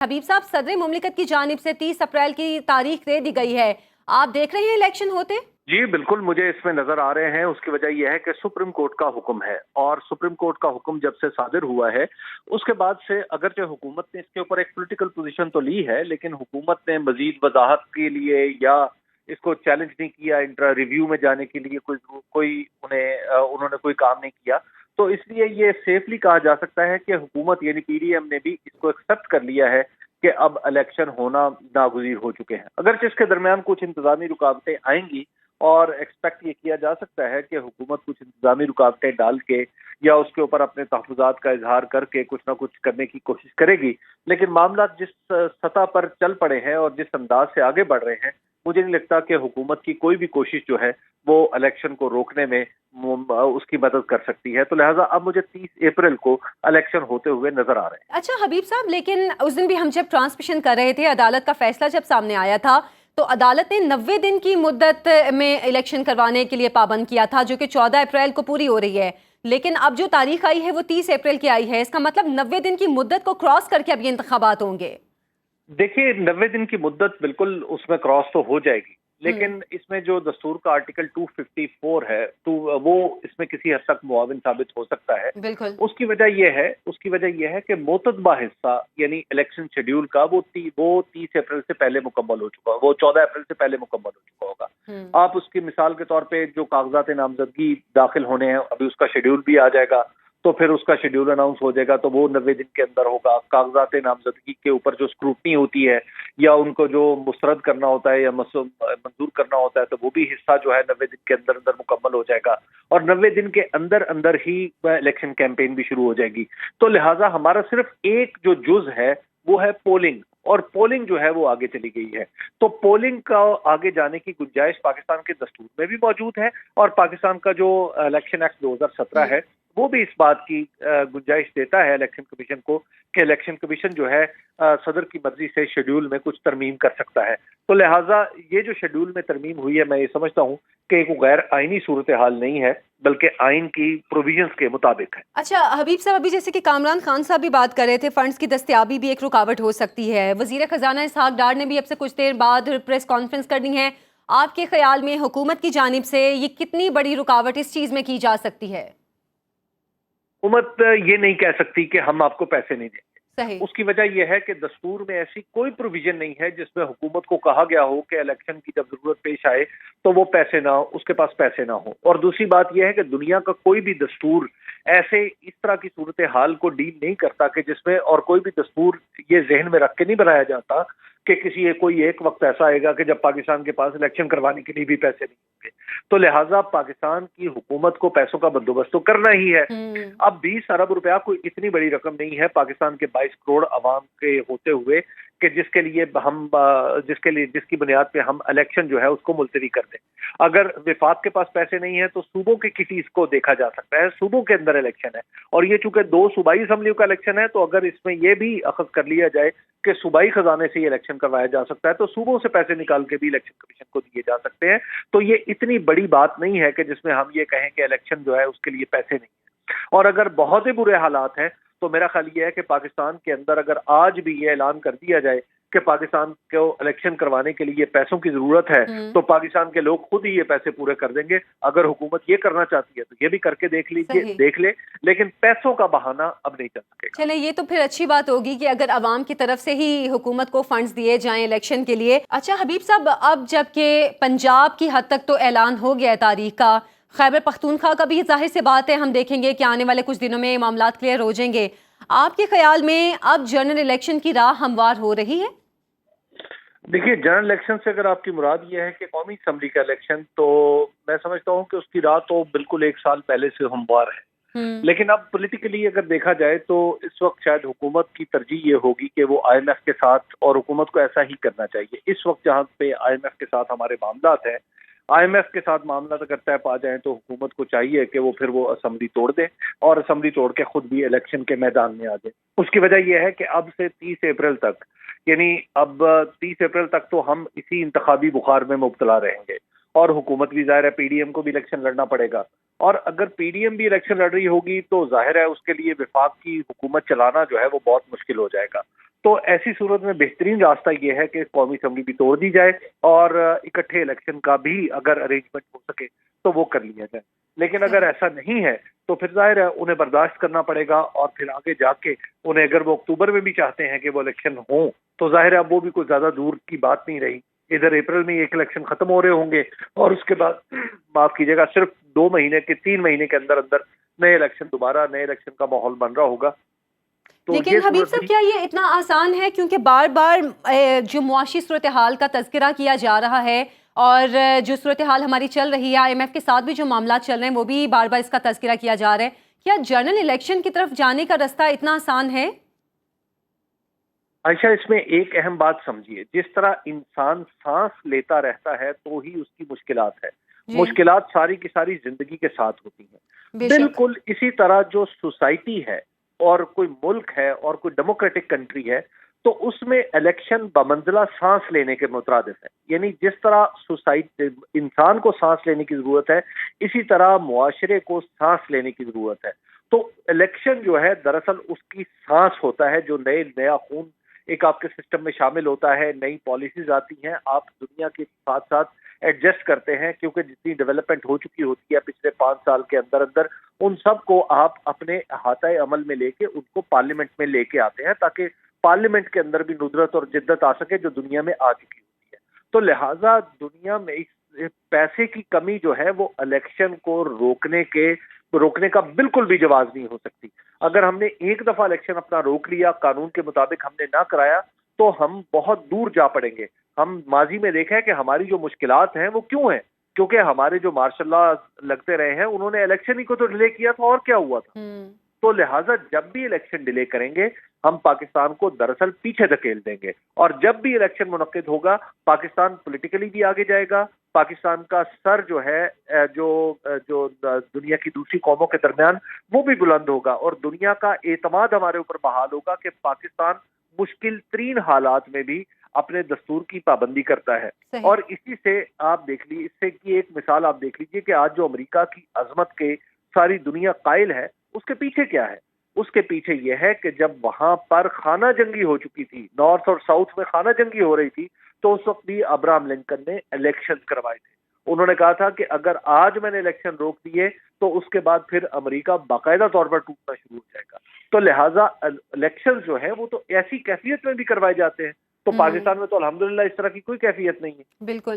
हबीब साहब, सदर मुमलिकत की जानिब से 30 अप्रैल की तारीख दे दी गई है। आप देख रहे हैं इलेक्शन होते? जी बिल्कुल, मुझे इसमें नजर आ रहे हैं। उसकी वजह यह है कि सुप्रीम कोर्ट का हुक्म है, और सुप्रीम कोर्ट का हुक्म जब से सादिर हुआ है उसके बाद से अगरचे हुकूमत ने इसके ऊपर एक पॉलिटिकल पोजीशन तो ली है, लेकिन हुकूमत ने मजीद वजाहत के लिए या इसको चैलेंज नहीं किया, इंट्रा रिव्यू में जाने के लिए उन्होंने कोई काम नहीं किया। तो इसलिए ये सेफली कहा जा सकता है कि हुकूमत यानी पीडीएम ने भी इसको एक्सेप्ट कर लिया है कि अब इलेक्शन होना नागुज़ीर हो चुके हैं। अगरचे इसके दरमियान कुछ इंतजामी रुकावटें आएंगी, और एक्सपेक्ट ये किया जा सकता है कि हुकूमत कुछ इंतजामी रुकावटें डाल के या उसके ऊपर अपने तहफ़्फ़ुज़ात का इजहार करके कुछ ना कुछ करने की कोशिश करेगी। लेकिन मामला जिस सतह पर चल पड़े हैं और जिस अंदाज से आगे बढ़ रहे हैं, मुझे नहीं लगता कि हुकूमत की कोई भी कोशिश जो है वो इलेक्शन को रोकने में उसकी मदद कर सकती है। तो लिहाजा अब मुझे 30 अप्रैल को इलेक्शन होते हुए नजर आ रहे हैं। अच्छा हबीब साहब, लेकिन उस दिन भी हम जब ट्रांसमिशन कर रहे थे, अदालत का फैसला जब सामने आया था तो अदालत ने 90 दिन की मुद्दत में इलेक्शन करवाने के लिए पाबंद किया था, जो कि 14 अप्रैल को पूरी हो रही है। लेकिन अब जो तारीख आई है वो 30 अप्रैल की आई है। इसका मतलब 90 दिन की मुद्दत को क्रॉस करके अब ये इंतखाबात होंगे। देखिए, 90 दिन की मुद्दत बिल्कुल उसमें क्रॉस तो हो जाएगी, लेकिन इसमें जो दस्तूर का आर्टिकल 254 है तो वो इसमें किसी हद तक मुआविन साबित हो सकता है। बिल्कुल। उसकी वजह यह है कि मोतदबा हिस्सा यानी इलेक्शन शेड्यूल का वो 30 अप्रैल से पहले मुकम्मल हो चुका, वो 14 अप्रैल से पहले मुकम्मल हो चुका होगा। आप उसकी मिसाल के तौर पे जो कागजात नामजदगी दाखिल होने हैं, अभी उसका शेड्यूल भी आ जाएगा, तो फिर उसका शेड्यूल अनाउंस हो जाएगा, तो वो 90 दिन के अंदर होगा। कागजात नामजदगी के ऊपर जो स्क्रूटनी होती है या उनको जो मुस्तरद करना होता है या मंजूर करना होता है, तो वो भी हिस्सा जो है 90 दिन के अंदर अंदर मुकम्मल हो जाएगा, और 90 दिन के अंदर अंदर ही इलेक्शन कैंपेन भी शुरू हो जाएगी। तो लिहाजा हमारा सिर्फ एक जो जुज है वो है पोलिंग, और पोलिंग जो है वो आगे चली गई है। तो पोलिंग का आगे जाने की गुंजाइश पाकिस्तान के दस्तूर में भी मौजूद है, और पाकिस्तान का जो इलेक्शन एक्ट 2017 है वो भी इस बात की गुंजाइश देता है इलेक्शन कमीशन को कि इलेक्शन कमीशन जो है सदर की मर्जी से शेड्यूल में कुछ तरमीम कर सकता है। तो लिहाजा ये जो शेड्यूल में तरमीम हुई है, मैं ये समझता हूँ कि एक गैर आइनी सूरत हाल नहीं है, बल्कि आइन की प्रोविजंस के मुताबिक है। अच्छा हबीब साहब, अभी जैसे कि कामरान खान साहब भी बात कर रहे थे, फंड्स की दस्तयाबी भी एक रुकावट हो सकती है। वजीर खजाना इसहाक डार ने भी अब से कुछ देर बाद प्रेस कॉन्फ्रेंस करनी है। आपके ख्याल में हुकूमत की जानिब से ये कितनी बड़ी रुकावट इस चीज में की जा सकती है? हुकूमत ये नहीं कह सकती कि हम आपको पैसे नहीं देंगे। सही। उसकी वजह यह है कि दस्तूर में ऐसी कोई प्रोविजन नहीं है जिसमें हुकूमत को कहा गया हो कि इलेक्शन की जब जरूरत पेश आए तो वो पैसे ना हो, उसके पास पैसे ना हो। और दूसरी बात यह है कि दुनिया का कोई भी दस्तूर ऐसे इस तरह की सूरत हाल को डील नहीं करता कि जिसमें, और कोई भी दस्तूर ये जहन में रख के नहीं बनाया जाता कि कोई एक वक्त ऐसा आएगा कि जब पाकिस्तान के पास इलेक्शन करवाने के लिए भी पैसे नहीं होंगे। तो लिहाजा पाकिस्तान की हुकूमत को पैसों का बंदोबस्त तो करना ही है। अब 20 अरब रुपया कोई इतनी बड़ी रकम नहीं है पाकिस्तान के 22 करोड़ अवाम के होते हुए कि जिसकी बुनियाद पे हम इलेक्शन जो है उसको मुलतवी कर दें। अगर विफाक के पास पैसे नहीं है तो सूबों की किटीज को देखा जा सकता है। सूबों के अंदर इलेक्शन है, और ये चूंकि 2 सूबाई असम्बलियों का इलेक्शन है, तो अगर इसमें यह भी अखज़ कर लिया जाए कि सूबाई खजाने से ये इलेक्शन करवाया जा सकता है, तो सूबों से पैसे निकाल के भी इलेक्शन कमीशन को दिए जा सकते हैं। तो ये इतनी बड़ी बात नहीं है कि जिसमें हम ये कहें कि इलेक्शन जो है उसके लिए पैसे नहीं है। और अगर बहुत ही बुरे हालात हैं तो मेरा ख्याल ये है कि पाकिस्तान के अंदर अगर आज भी ये ऐलान कर दिया जाए कि पाकिस्तान को इलेक्शन करवाने के लिए पैसों की जरूरत है, तो पाकिस्तान के लोग खुद ही ये पैसे पूरे कर देंगे। अगर हुकूमत ये करना चाहती है तो ये भी करके देख ले, लेकिन पैसों का बहाना अब नहीं चल सकेगा। चले, ये तो फिर अच्छी बात होगी कि अगर अवाम की तरफ से ही हुकूमत को फंड्स दिए जाएं इलेक्शन के लिए। अच्छा हबीब साहब, अब जबकि पंजाब की हद तक तो ऐलान हो गया है तारीख का, खैबर पख्तूनख्वा का भी जाहिर सी बात है, हम देखेंगे कि आने वाले कुछ दिनों में मामलात क्लियर हो जाएंगे। आपके ख्याल में अब जनरल इलेक्शन की राह हमवार हो रही है? देखिए, जनरल इलेक्शन से अगर आपकी मुराद ये है कि कौमी असम्बली का इलेक्शन, तो मैं समझता हूँ कि उसकी राह तो बिल्कुल 1 साल पहले से हमवार है। लेकिन अब पॉलिटिकली अगर देखा जाए तो इस वक्त शायद हुकूमत की तरजीह ये होगी कि वो IMF के साथ, और हुकूमत को ऐसा ही करना चाहिए। इस वक्त जहाँ पे IMF के साथ हमारे मामलात हैं, IMF के साथ मामला अगर तय पा जाए तो हुकूमत को चाहिए कि वो असम्बली तोड़ दे और असम्बली तोड़ के खुद भी इलेक्शन के मैदान में आ जाए। उसकी वजह यह है कि अब से 30 अप्रैल तक, यानी अब 30 अप्रैल तक तो हम इसी इंतखाबी बुखार में मुब्तला रहेंगे, और हुकूमत भी जाहिर है पीडीएम को भी इलेक्शन लड़ना पड़ेगा। और अगर पीडीएम भी इलेक्शन लड़ रही होगी तो जाहिर है उसके लिए विफाक की हुकूमत चलाना जो है वो बहुत मुश्किल हो जाएगा। तो ऐसी सूरत में बेहतरीन रास्ता ये है कि कौमी असम्बली भी तोड़ दी जाए और इकट्ठे इलेक्शन का भी अगर अरेंजमेंट हो सके तो वो कर लिया जाए। लेकिन अगर ऐसा नहीं है तो फिर जाहिर है उन्हें बर्दाश्त करना पड़ेगा और फिर आगे जाके उन्हें अगर वो अक्टूबर में भी चाहते हैं कि वो इलेक्शन हो तो जाहिर है वो भी कोई ज्यादा दूर की बात नहीं रही। इधर अप्रैल में एक इलेक्शन खत्म हो रहे होंगे और उसके बाद माफ कीजिएगा सिर्फ 2 महीने के 3 महीने के अंदर अंदर नए इलेक्शन दोबारा नए इलेक्शन का माहौल बन रहा होगा। तो लेकिन हबीब साहब क्या ये इतना आसान है, क्योंकि बार बार जो मुआशी सूरत हाल का तज़किरा किया जा रहा है और जो सूरत हाल हमारी चल रही है, IMF के साथ भी जो मामला चल रहे हैं वो भी बार बार इसका तज़किरा किया जा रहा है, क्या जनरल इलेक्शन की तरफ जाने का रास्ता इतना आसान है? आयशा, इसमें एक अहम बात समझिए, जिस तरह इंसान सांस लेता रहता है तो ही उसकी मुश्किलात है, मुश्किलात सारी की सारी जिंदगी के साथ होती हैं। बिल्कुल इसी तरह जो सोसाइटी है और कोई मुल्क है और कोई डेमोक्रेटिक कंट्री है तो उसमें इलेक्शन बमंजिला सांस लेने के मुतरादिफ है। यानी जिस तरह सोसाइटी इंसान को सांस लेने की जरूरत है इसी तरह मुआशरे को सांस लेने की जरूरत है। तो इलेक्शन जो है दरअसल उसकी सांस होता है, जो नया खून एक आपके सिस्टम में शामिल होता है, नई पॉलिसीज आती हैं, आप दुनिया के साथ साथ एडजस्ट करते हैं क्योंकि जितनी डेवलपमेंट हो चुकी होती है पिछले 5 साल के अंदर अंदर उन सब को आप अपने अहाते अमल में लेके उनको पार्लियामेंट में लेके आते हैं ताकि पार्लियामेंट के अंदर भी नुदरत और जिद्दत आ सके जो दुनिया में आ चुकी होती है। तो लिहाजा दुनिया में इस पैसे की कमी जो है वो इलेक्शन को रोकने का बिल्कुल भी जवाब नहीं हो सकती। अगर हमने एक दफा इलेक्शन अपना रोक लिया, कानून के मुताबिक हमने ना कराया तो हम बहुत दूर जा पड़ेंगे। हम माजी में देखा है कि हमारी जो मुश्किलात हैं वो क्यों हैं, क्योंकि हमारे जो मार्शल लॉ लगते रहे हैं उन्होंने इलेक्शन ही को तो डिले किया था और क्या हुआ था। तो लिहाजा जब भी इलेक्शन डिले करेंगे हम पाकिस्तान को दरअसल पीछे धकेल देंगे और जब भी इलेक्शन मुनक्किद होगा पाकिस्तान पॉलिटिकली भी आगे जाएगा, पाकिस्तान का सर जो है जो दुनिया की दूसरी कौमों के दरमियान वो भी बुलंद होगा और दुनिया का एतमाद हमारे ऊपर बहाल होगा कि पाकिस्तान मुश्किल तरीन हालात में भी अपने दस्तूर की पाबंदी करता है। और इसी से आप देख लीजिए, इससे की एक मिसाल आप देख लीजिए कि आज जो अमेरिका की अजमत के सारी दुनिया कायल है उसके पीछे क्या है। उसके पीछे यह है कि जब वहां पर खाना जंगी हो चुकी थी, नॉर्थ और साउथ में खाना जंगी हो रही थी, तो उस वक्त भी अब्राहम लिंकन ने इलेक्शन करवाए थे। उन्होंने कहा था कि अगर आज मैंने इलेक्शन रोक दिए तो उसके बाद फिर अमेरिका बाकायदा तौर पर टूटना शुरू हो जाएगा। तो लिहाजा इलेक्शन जो है वो तो ऐसी कैफियत में भी करवाए जाते हैं। तो पाकिस्तान में तो अल्हम्दुलिल्लाह इस तरह की कोई कैफियत नहीं है। बिल्कुल।